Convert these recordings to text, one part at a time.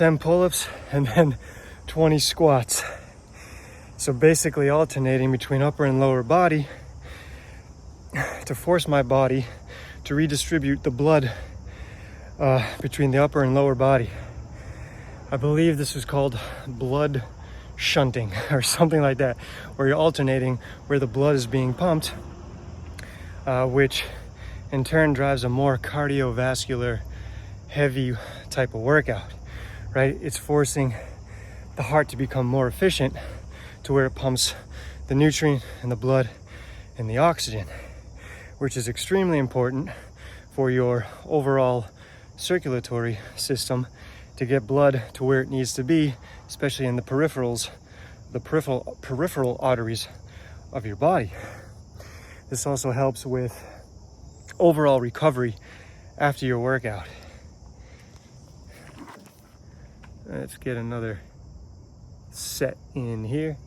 10 pull-ups and then 20 squats. So basically alternating between upper and lower body to force my body to redistribute the blood between the upper and lower body. I believe this is called blood shunting or something like that, where you're alternating where the blood is being pumped, which in turn drives a more cardiovascular heavy type of workout, right? It's forcing the heart to become more efficient to where it pumps the nutrient and the blood and the oxygen, which is extremely important for your overall circulatory system to get blood to where it needs to be, especially in the peripheral arteries of your body. This also helps with overall recovery after your workout. Let's get another set in here.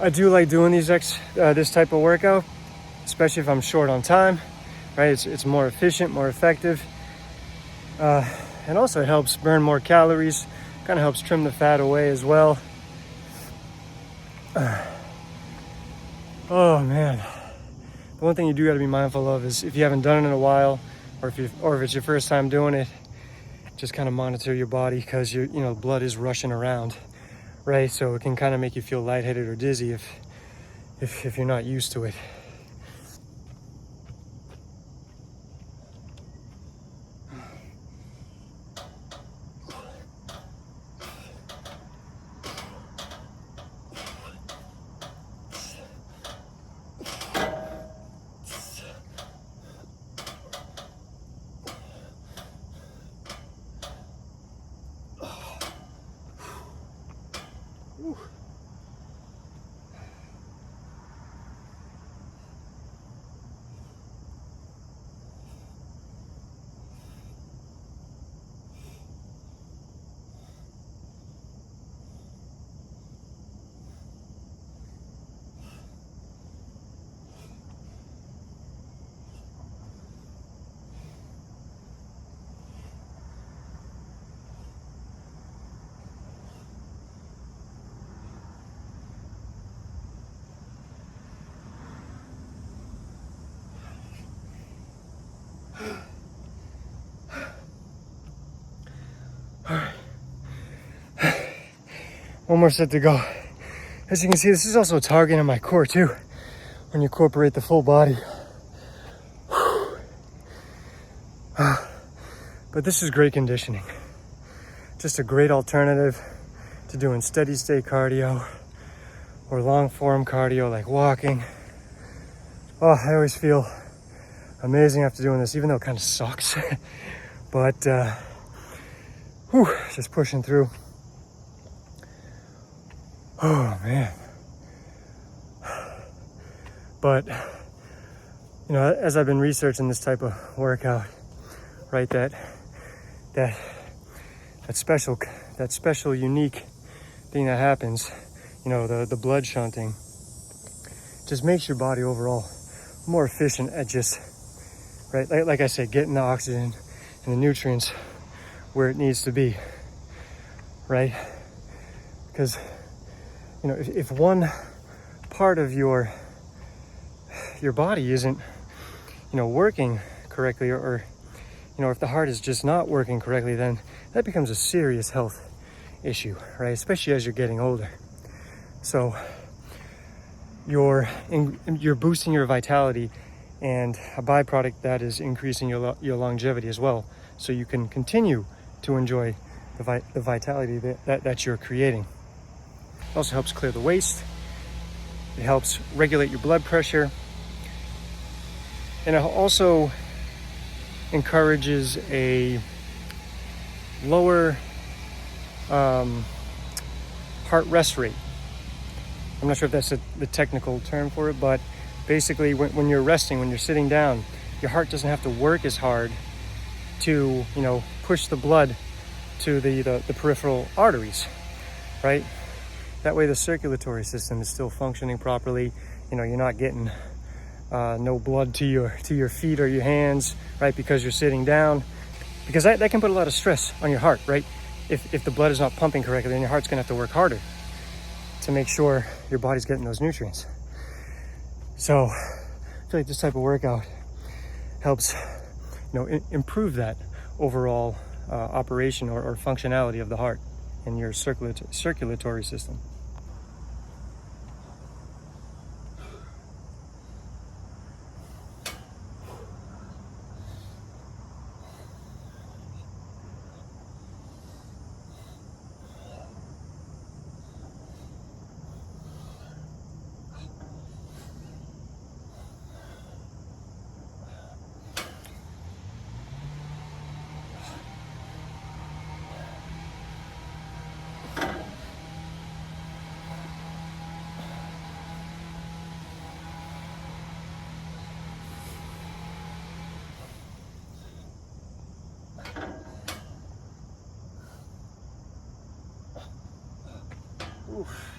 I do like doing this type of workout, especially if I'm short on time, right? It's more efficient, more effective, and also it helps burn more calories, kind of helps trim the fat away as well. Oh man, the one thing you do got to be mindful of is if you haven't done it in a while, or if it's your first time doing it, just kind of monitor your body, because blood is rushing around, right? So it can kind of make you feel lightheaded or dizzy if you're not used to it. One more set to go. As you can see, this is also targeting my core too, when you incorporate the full body. But this is great conditioning. Just a great alternative to doing steady state cardio or long form cardio like walking. Oh, I always feel amazing after doing this, even though it kind of sucks. But just pushing through. Oh man. But as I've been researching this type of workout, right, that special unique thing that happens, the blood shunting, just makes your body overall more efficient at just, right, like I said, getting the oxygen and the nutrients where it needs to be, right? Because, you know, if one part of your body isn't, you know, working correctly, or you know, if the heart is just not working correctly, then that becomes a serious health issue, right? Especially as you're getting older. So you're boosting your vitality, and a byproduct that is increasing your longevity as well, so you can continue to enjoy the vitality that you're creating. It also helps clear the waste. It helps regulate your blood pressure, and it also encourages a lower heart rest rate. I'm not sure if that's the technical term for it, but basically when you're resting, when you're sitting down, your heart doesn't have to work as hard to, you know, push the blood to the peripheral arteries, right? That way the circulatory system is still functioning properly. You know, you're not getting no blood to your feet or your hands, right? Because you're sitting down, because that can put a lot of stress on your heart, right? If the blood is not pumping correctly, then your heart's gonna have to work harder to make sure your body's getting those nutrients. So I feel like this type of workout helps, you know, improve that overall operation or functionality of the heart and your circulatory system. Oof.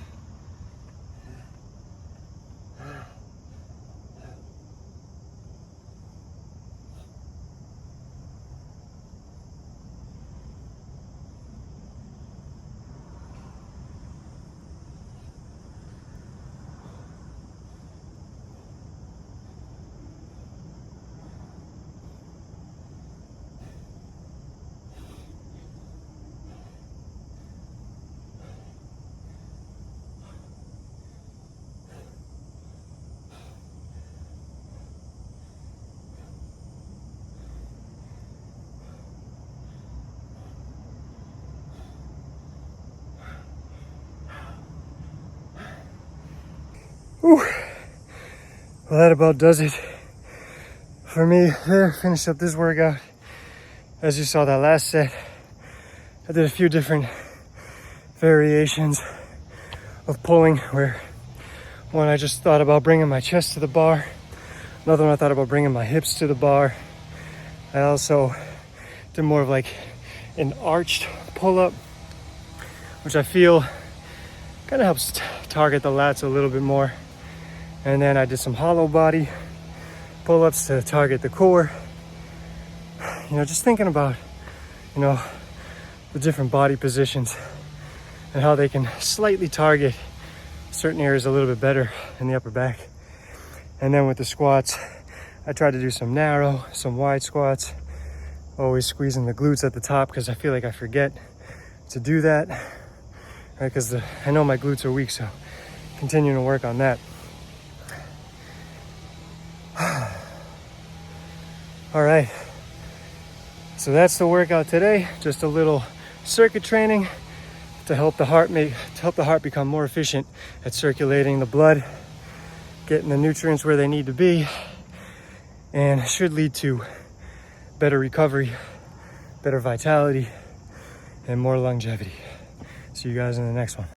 Whew. Well, that about does it for me there. Finished up this workout. As you saw that last set, I did a few different variations of pulling, where one I just thought about bringing my chest to the bar. Another one I thought about bringing my hips to the bar. I also did more of like an arched pull-up, which I feel kind of helps target the lats a little bit more. And then I did some hollow body pull-ups to target the core. You know, just thinking about, you know, the different body positions and how they can slightly target certain areas a little bit better in the upper back. And then with the squats, I tried to do some narrow, some wide squats, always squeezing the glutes at the top, because I feel like I forget to do that, right? Because I know my glutes are weak, so continuing to work on that. All right, so that's the workout today. Just a little circuit training to help the heart become more efficient at circulating the blood, getting the nutrients where they need to be, and should lead to better recovery, better vitality, and more longevity. See you guys in the next one.